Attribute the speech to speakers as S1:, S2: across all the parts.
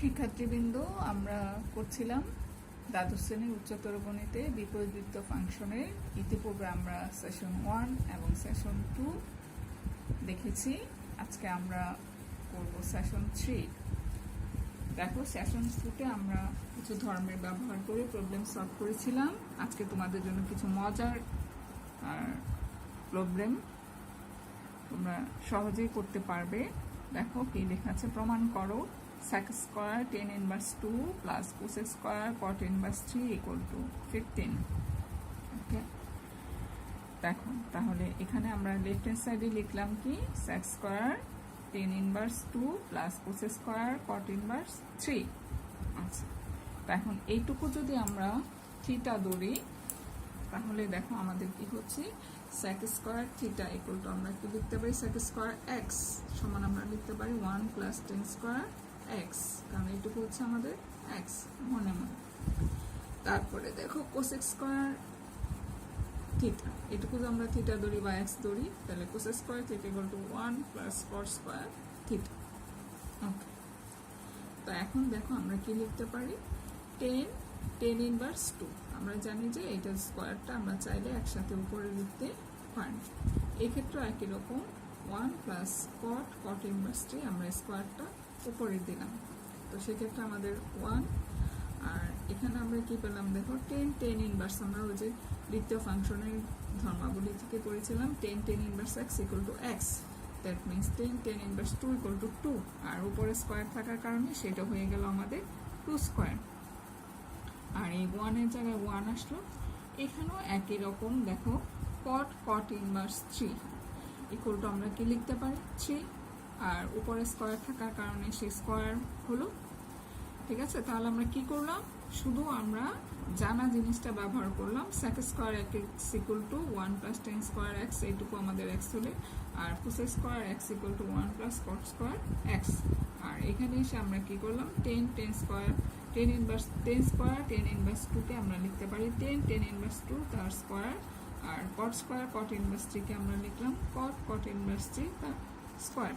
S1: শিক্ষার্থীবৃন্দ, আমরা করছিলাম দ্বাদশ শ্রেণীর উচ্চতর গণিতে বিপরীতবৃত্ত ফাংশনের। ইতিপূর্বে আমরা সেশন 1 এবং সেশন 2 দেখেছি। আজকে আমরা করব সেশন 3। দেখো, সেশন 2তে আমরা কিছু ধর্মের ব্যবহার করে প্রবলেম সলভ করেছিলাম। আজকে তোমাদের জন্য কিছু মজার প্রবলেম তোমরা সহজেই করতে পারবে। দেখো কি লেখা আছে, প্রমাণ করো sec square tan inverse 2 plus cosec square cot inverse 3 equal to 15। ওকে, দেখো তাহলে এখানে আমরা লেফট হ্যান্ড সাইডে লিখলাম কি sec square tan inverse 2 plus cosec square cot inverse 3। আচ্ছা, তো এখন এইটুকু যদি আমরা থিটা ধরি তাহলে দেখো আমাদের কি হচ্ছে, sec square theta equal to আমরা কি লিখতে পারি, sec square x সমান আমরা লিখতে পারি 1 plus tan square x, কারণ এইটুকু হচ্ছে আমাদের x মনে মনে। তারপরে দেখো cosec square theta, এটুকু যদি আমরা থিটা ধরি বা x ধরি তাহলে cosec square theta equal to 1 plus cot square theta। ওকে, তো এখন দেখো আমরা কি লিখতে পারি, tan inverse 2। আমরা জানি যে এইটার স্কোয়ারটা আমরা চাইলে একসাথে উপরে লিখতে পারি। এক্ষেত্রে একই রকম 1 প্লাস cot ইনভার্স 3 আমরা স্কোয়ারটা উপরে দিলাম, তো সেক্ষেত্রে আমাদের 1। আর এখানে আমরা কি পেলাম, দেখো tan ইনভার্স আমরা ওই যে দ্বিতীয় ফাংশনের ধর্মাবলী থেকে পড়েছিলাম tan inverse x equal to x, that means tan inverse 2 equal to 2। আর উপরে স্কোয়ার থাকার কারণে সেটা হয়ে গেল আমাদের 2 স্কোয়ার। আর এই 1 এর জায়গায় 1 আসলো। এখানেও একই রকম দেখো cot ইনভার্স 3 ইকুয়াল টু আমরা কি লিখতে পারি 3, আর উপরে স্কোয়ার থাকার কারণে সেই স্কোয়ার হলো। ঠিক আছে, তাহলে আমরা কি করলাম, শুধু আমরা জানা জিনিসটা ব্যবহার করলাম। sec square x equal to 1 plus tan square x, এইটুকু আমাদের x হলে, আর cosec square x equal to 1 plus cot square x। আর এখানে এসে আমরা কি করলাম, tan স্কোয়ার tan ইনভার্স 2 কে আমরা লিখতে পারি tan ইনভার্স 2 তার স্কোয়ার, আর cot ইনভার্স 3 কে আমরা লিখলাম cot ইনভার্স 3 তার স্কোয়ার।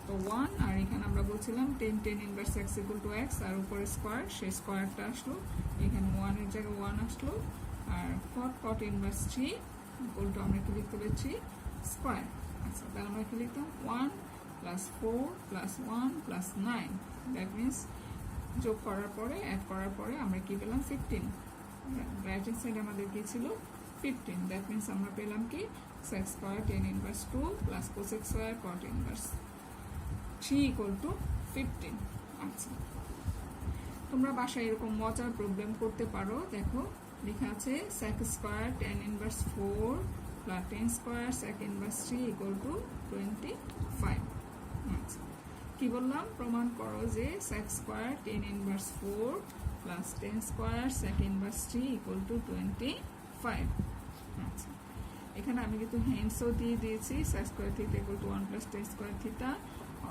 S1: তো 1, আর এখানে আমরা বলছিলাম tan inverse x equal to x, আর উপরে স্কোয়ার, সেই স্কোয়ারটা আসলো। এখানে 1 এর জায়গায় 1 আসলো। আর cot ইনভার্স 3 ইকুয়াল টু আমরা কি লিখতে পারছি স্কোয়ার। আচ্ছা, তাহলে আমরা কি লিখতাম 1 plus 4 plus 1 plus 9, that means যোগ করার পরে অ্যাড করার পরে আমরা কি পেলাম 15। রাইট হ্যান্ড সাইড আমাদের কি ছিল 15, দ্যাট মিনস আমরা পেলাম কি sec square tan inverse 2 plus cosec square cot inverse 3 equal to 15। আচ্ছা, তোমরা বাসায় এরকম মজার প্রবলেম করতে পারো। দেখো লেখা আছে sec square tan inverse 4 plus tan square sec inverse 3 equal to 25। আচ্ছা, কি বললাম, প্রমাণ করো যে sec square tan inverse 4 plus tan square sec inverse 3 equal to 25। আচ্ছা, এখানে আমি কিন্তু হ্যান্ডসও দিয়ে দিয়েছি, sec square theta equal to 1 plus tan square theta,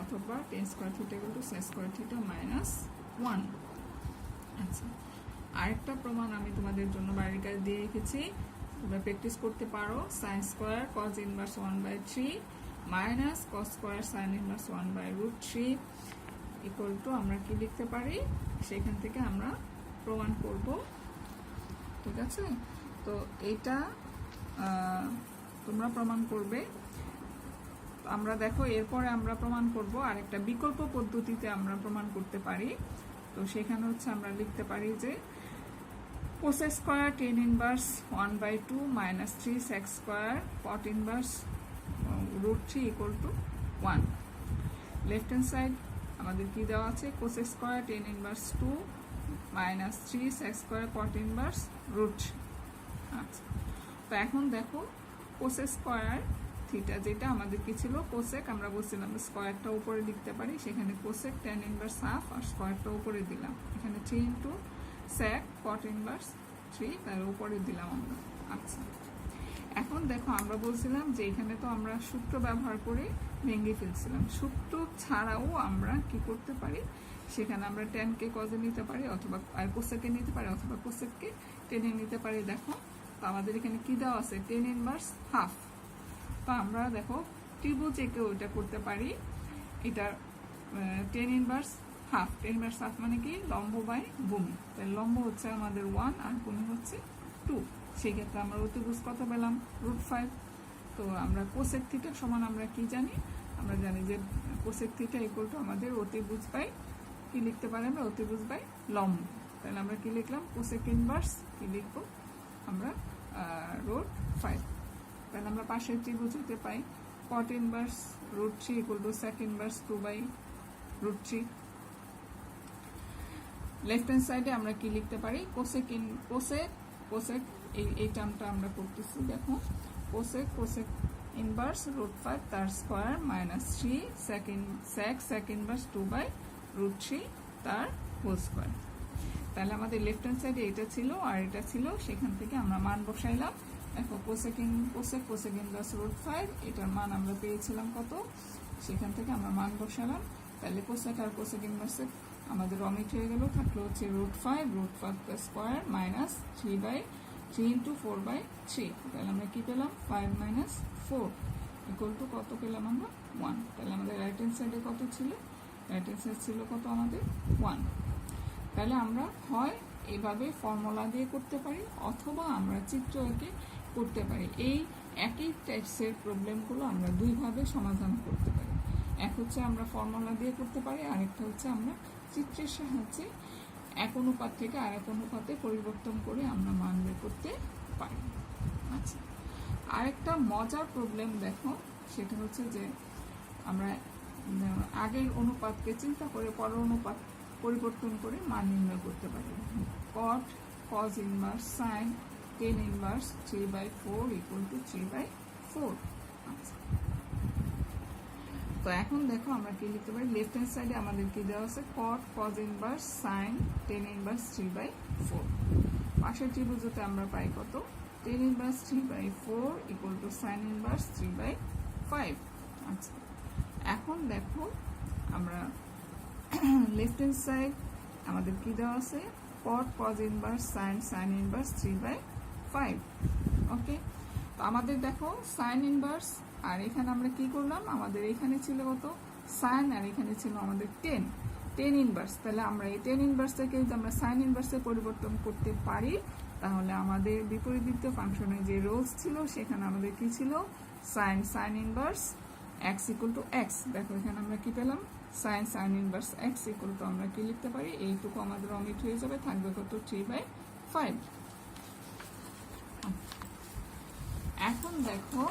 S1: অথবা tan square theta equal to sec square theta minus 1। আচ্ছা, আরেকটা প্রমাণ আমি তোমাদের জন্য বাড়ির কাছে দিয়ে রেখেছি, তোমরা প্র্যাকটিস করতে পারো। sin square cos inverse 1/3 minus cos square sin inverse 1/√3 equal to আমরা কি লিখতে পারি, সেখান থেকে আমরা প্রমাণ করব। ঠিক আছে, তো এইটা তোমরা প্রমাণ করবে। আমরা দেখো এরপরে আমরা প্রমাণ করব আরেকটা বিকল্প পদ্ধতিতে আমরা প্রমাণ করতে পারি। তো সেখানে হচ্ছে আমরা লিখতে পারি যে cosec square tan inverse 1/2 minus 3 sec square cot inverse √3 equal to 1। Left hand side আমাদের কি দেওয়া আছে, cosec square tan inverse 2 minus 3 sec square cot inverse √3। আচ্ছা, তো এখন দেখো cosec স্কোয়ার থিটা যেটা আমাদের কি ছিল cosec, আমরা বলছিলাম স্কোয়ারটা উপরে লিখতে পারি, সেখানে cosec tan ইনভার্স হাফ আর স্কোয়ারটা উপরে দিলাম, এখানে 3 ইন্টু sec cot ইনভার্স 3 তার উপরে দিলাম আমরা। আচ্ছা, এখন দেখো আমরা বলছিলাম যে এখানে তো আমরা সূত্র ব্যবহার করে ভেঙে ফেলছিলাম, সূত্র ছাড়াও আমরা কি করতে পারি, সেখানে আমরা tan কে cos এ নিতে পারি, অথবা cosec এ নিতে পারি, অথবা cosec কে tan এ নিতে পারি। দেখো তো আমাদের এখানে কি দেওয়া আছে, tan ইনভার্স হাফ। তো আমরা দেখো ত্রিভুজ এঁকে ওইটা করতে পারি, এটা tan inverse half, ten inverse half মানে কি লম্ব বাই ভূমি, তাহলে লম্ব হচ্ছে আমাদের 1 আর ভূমি হচ্ছে 2। সেই ক্ষেত্রে আমরা অতিভুজ কত পেলাম √5। তো আমরা কোসেক থিটা সমান আমরা কি জানি, আমরা জানি যে কোসেক থিটা ইকুয়াল টু আমাদের অতিভুজ বাই কি লিখতে পারি আমরা অতিভুজ বাই লম্ব। তাহলে আমরা কি লিখলাম কোসেক ইনভার্স কি লিখবো আমরা √5। তাহলে আমরা পাশের ত্রিভুজ হতে পাই cot inverse √3 equal to sec inverse 2/√3। Left hand সাইডে আমরা কি লিখতে পারি কোসেক এই টার্মটা আমরা করতেছি, দেখো কোসেক ইনভার্স √5 তার স্কোয়ার মাইনাস 3 sec ইনভার্স 2/√3 তার হোল স্কোয়ার। তাহলে আমাদের লেফট হ্যান্ড সাইডে এটা ছিল আর এটা ছিল, সেখান থেকে আমরা মান বসাইলাম। দেখো কোসেক ইনভার্স √5 এটার মান আমরা পেয়েছিলাম কত, সেখান থেকে আমরা মান বসালাম। তাহলে কোসেক আর কোসেক ইনভার্সে আমাদের অমিট হয়ে গেল, থাকলো হচ্ছে √5 প্লাস স্কোয়ার মাইনাস 3 ইন্টু 4/3। তাহলে আমরা কি পেলাম 5 - 4 ইকুয়াল টু কত পেলাম আমরা 1। তাহলে আমাদের রাইট হ্যান্ড সাইডে কত ছিল, রাইট হ্যান্ড সাইড ছিল কত আমাদের 1। তাহলে আমরা হয় এভাবে ফর্মুলা দিয়ে করতে পারি অথবা আমরা চিত্র এঁকে করতে পারি। এই একই টাইপসের প্রবলেমগুলো আমরা দুইভাবে সমাধান করতে পারি। এক হচ্ছে আমরা ফর্মুলা দিয়ে করতে পারি, আরেকটা হচ্ছে আমরা চিত্রের সাহায্যে এক অনুপাত থেকে আরেক অনুপাতে পরিবর্তন করে আমরা মান বের করতে পারি। আচ্ছা, আরেকটা মজার প্রবলেম দেখো, সেটা হচ্ছে যে আমরা আগের অনুপাতকে চিন্তা করে পরের অনুপাত পরিবর্তন করে মান নির্ণয় করতে পারি। cot cos inverse sin tan inverse 3/4 equal to 3/4। আচ্ছা, তো এখন দেখো আমরা কি লিখতে পারি, লেফট হ্যান্ড সাইডে আমাদের কি দেওয়া আছে cot cos inverse sin tan inverse 3/4। পাশের ত্রিভুজতে আমরা পাই কত tan inverse 3/4 equal to sin inverse 3/5। আচ্ছা, এখন দেখো আমরা লেফট হ্যান্ড সাইড আমাদের কি দেওয়া আছে cot cos inverse sin inverse 3/5। ওকে, তো আমাদের দেখো sin ইনভার্স, আর এখানে আমরা কি করলাম, আমাদের এখানে ছিল কত sin আর এখানে ছিল আমাদের tan ইনভার্স। তাহলে আমরা এই tan ইনভার্স থেকে যদি আমরা sin ইনভার্সে পরিবর্তন করতে পারি, তাহলে আমাদের বিপরীত ফাংশনে যে রোলস ছিল সেখানে আমাদের কি ছিল sin inverse x equal to x। দেখো এখানে আমরা কি পেলাম sin inverse x equal to আমরা কি লিখতে পারি, এইটুকু আমাদের অমিট হয়ে যাবে, থাকবে কত 3/5। এখন দেখো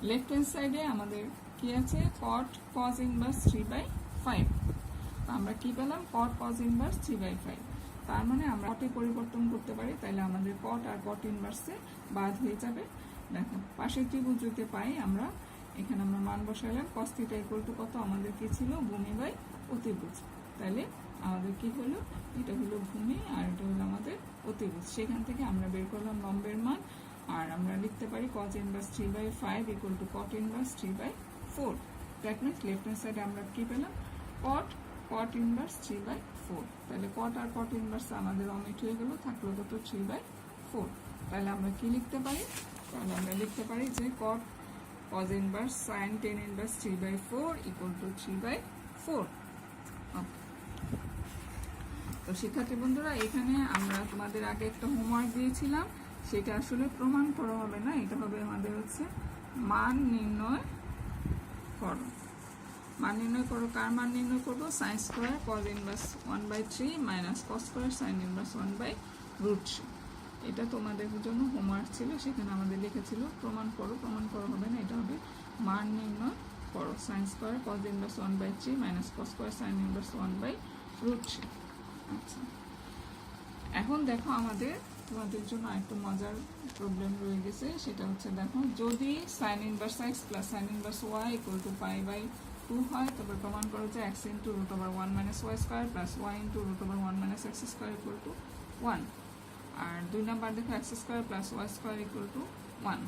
S1: লেফট হ্যান্ড সাইডে আমাদের কি আছে cot cos ইনভার্স 3/5। আমরা কি পেলাম cot cos ইনভার্স 3/5। তার মানে আমরা cot এ পরিবর্তন করতে পারি, তাহলে আমাদের cot আর cot ইনভার্সে বাদ হয়ে যাবে। দেখো পাশের ত্রিভুজ যদি পাই আমরা, এখানে আমরা মান বসাইলাম cos থিটা ইকুয়াল টু কত আমাদের কি ছিল ভূমি বাই অতিভুজ। তাহলে আমাদের কি হলো, এটা হলো ভূমি আর এটা হলো আমাদের অতিভুজ। সেখান থেকে আমরা বের করলাম লম্বের মান, আর আমরা লিখতে পারি cos inverse 3/5 equal to cot inverse 3/4। That means left hand সাইডে আমরা কি পেলাম cot ইনভার্স 3/4। তাহলে cot আর cot ইনভার্স আমাদের অমিট হয়ে গেল, থাকলো কত 3/4। তাহলে আমরা কি লিখতে পারি, তাহলে আমরা লিখতে পারি যে cot cos inverse sin tan inverse 3/4 equal to 3/4। তো শিক্ষার্থী বন্ধুরা, এখানে আমরা তোমাদের আগে একটা হোমওয়ার্ক দিয়েছিলাম, সেটা আসলে প্রমাণ করা হবে না, এটা হবে আমাদের হচ্ছে মান নির্ণয় করো। মান নির্ণয় করো, কার মান নির্ণয় করবো, sin square cos inverse 1/3 minus cos square sin inverse 1/√3। এটা তোমাদের জন্য হোমওয়ার্ক ছিল, সেখানে আমাদের লিখেছিল প্রমাণ করো হবে না, এটা হবে মান নির্ণয় করো sin square cos inverse 1/3 minus cos square sin inverse 1/√3। আচ্ছা, এখন দেখো আমাদের তোমাদের জন্য একটা মজার প্রবলেম রয়ে গেছে, সেটা হচ্ছে দেখো যদি sin inverse x plus sin inverse y equal to π/2 হয়, তবে প্রমাণ করো যে x into √1 - y square plus y into √1 - x square equal to 1। আর 2 নাম্বার দেখো x square plus y square equal to 1।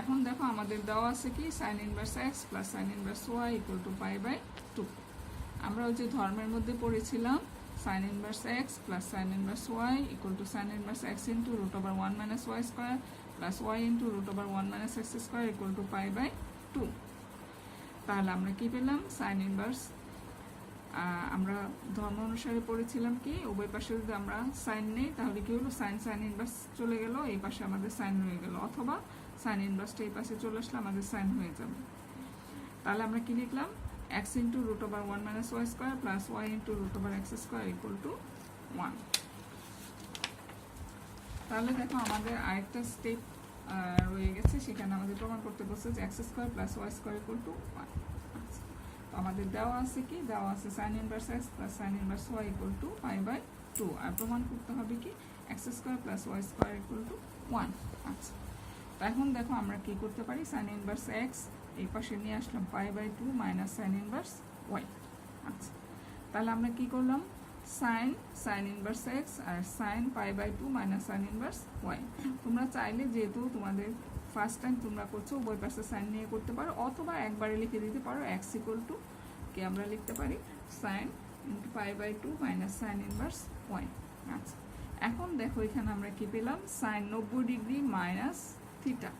S1: এখন দেখো আমাদের দেওয়া আছে কি sin inverse x plus sin inverse y equal to π/2। আমরা ওই যে ধর্মের মধ্যে পড়েছিলাম sin inverse x plus sin inverse y equal to sin inverse x into √1 - y square plus y into √1 - x square equal to π/2। তাহলে আমরা কি পেলাম সাইন ইনভার্স, আমরা ধর্ম অনুসারে পড়েছিলাম কি উভয় পাশে যদি আমরা সাইন নেই তাহলে কি হলো সাইন সাইন ইনভার্স চলে গেল, এই পাশে আমাদের সাইন হয়ে গেল, অথবা সাইন ইনভার্সটা এই পাশে চলে আসলে আমাদের সাইন হয়ে যাবে। তাহলে আমরা কি লিখলাম x into root over 1 minus y square plus y into root over x square equal to 1। তাহলে দেখো আমাদের আরেকটা স্টেপ রয়ে গেছে, সেখানে আমাদের প্রমাণ করতে বলছে যে x square plus y square equal to 1। আমাদের দেওয়া আছে কি, দেওয়া আছে sine inverse x plus sine inverse y equal to pi by 2, আর প্রমাণ করতে হবে কি x square plus y square equal to 1। আচ্ছা, তো এখন দেখো আমরা কি করতে পারি, সাইন ইনভার্স এক্স এই পাশে নিয়ে আসলাম pi by 2 minus sine inverse y. আচ্ছা, তাহলে আমরা কি করলাম সাইন ইনভার্স এক্স আর sine pi by 2 minus sine inverse y. তোমরা চাইলে যেহেতু তোমাদের ফার্স্ট টাইম তোমরা করছো উভয় পাশে সাইন নিয়ে করতে পারো, অথবা একবারে লিখে দিতে পারো এক্স ইকুয়াল টু কি আমরা লিখতে পারি sine into pi by 2 minus sine inverse y. আচ্ছা, এখন দেখো এখানে আমরা কি পেলাম সাইন 90 ডিগ্রি মাইনাস থিটা।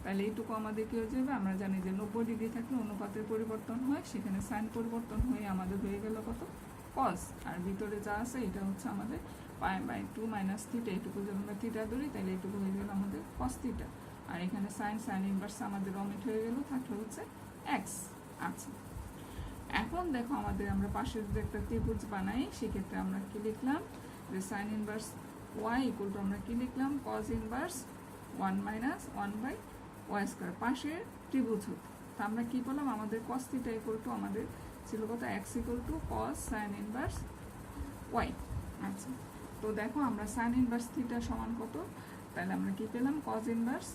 S1: তাহলে এইটুকু আমাদের কি হয়ে যাবে, আমরা জানি যে 90 ডিগ্রি থাকলে অনুপাতের পরিবর্তন হয়, সেখানে সাইন পরিবর্তন হয়ে আমাদের হয়ে গেল কত কস, আর ভিতরে যা আছে এটা হচ্ছে আমাদের পাই বাই 2 মাইনাস থিটা, এইটুকু যদি আমরা থিটা ধরি তাহলে এইটুকু হয়ে গেল আমাদের কস থিটা, আর এখানে সাইন ইনভার্স আমাদের অমিট হয়ে গেল, থাকলে হচ্ছে এক্স। আচ্ছা, এখন দেখো আমাদের আমরা পাশে যদি একটা ত্রিভুজ বানাই সেক্ষেত্রে আমরা কি লিখলাম যে sine inverse y equal to আমরা কি লিখলাম cos inverse 1 minus 1 by y square, পাশের ত্রিভুজ হতো। তো আমরা কি পেলাম, আমাদের কস থিটা ইকুয়াল টু আমাদের ছিল কত x equal to cos sine inverse y. আচ্ছা, তো দেখো আমরা সাইন ইনভার্স থিটা সমান কত, তাহলে আমরা কি পেলাম cos inverse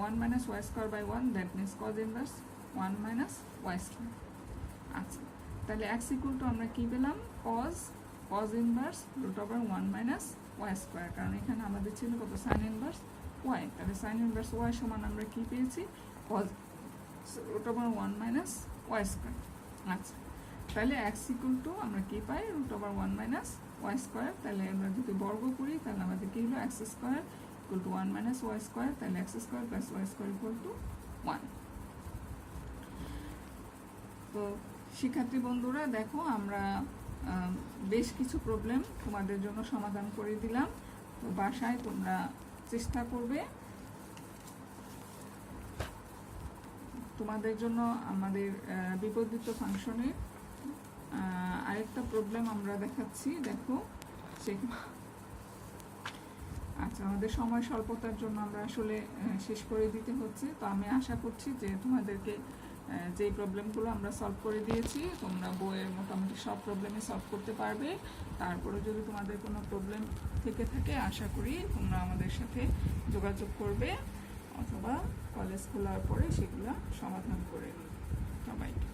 S1: 1 minus y square by 1, that means cos inverse 1 minus y square. আচ্ছা, তাহলে এক্স ইকুয়াল টু আমরা কি পেলাম cos inverse root over 1 minus y square, কারণ এখানে আমাদের ছিল কত সাইন ইনভার্স ওয়াই, তাহলে সাইন ইনভার্স ওয়াই সমান আমরা কি পেয়েছি cos root over 1 minus y square. আচ্ছা, তাহলে এক্স ইকুয়াল টু আমরা কি পাই root over 1 minus y square, তাহলে আমরা যদি বর্গ করি তাহলে আমাদের কি হলো x square equal to 1 minus y square, তাহলে x square plus y square equal to 1। তো শিক্ষার্থী বন্ধুরা দেখো আমরা বেশ কিছু প্রবলেম তোমাদের জন্য সমাধান করে দিলাম, তো বাসায় তোমরা চেষ্টা করবে। তোমাদের জন্য আমাদের বিপরীত ফাংশনের আরেকটা প্রবলেম আমরা দেখাচ্ছি, দেখো আচ্ছা, আমাদের সময় স্বল্পতার জন্য আমরা আসলে শেষ করে দিতে হচ্ছে। তো আমি আশা করছি যে তোমাদেরকে যেই প্রবলেমগুলো আমরা সলভ করে দিয়েছি তোমরা বইয়ের মোটামুটি সব প্রবলেমে সলভ করতে পারবে। তারপরে যদি তোমাদের কোনো প্রবলেম থেকে থাকে আশা করি তোমরা আমাদের সাথে যোগাযোগ করবে, অথবা কলেজ খোলার পরে সেগুলো সমাধান করে সবাইকে।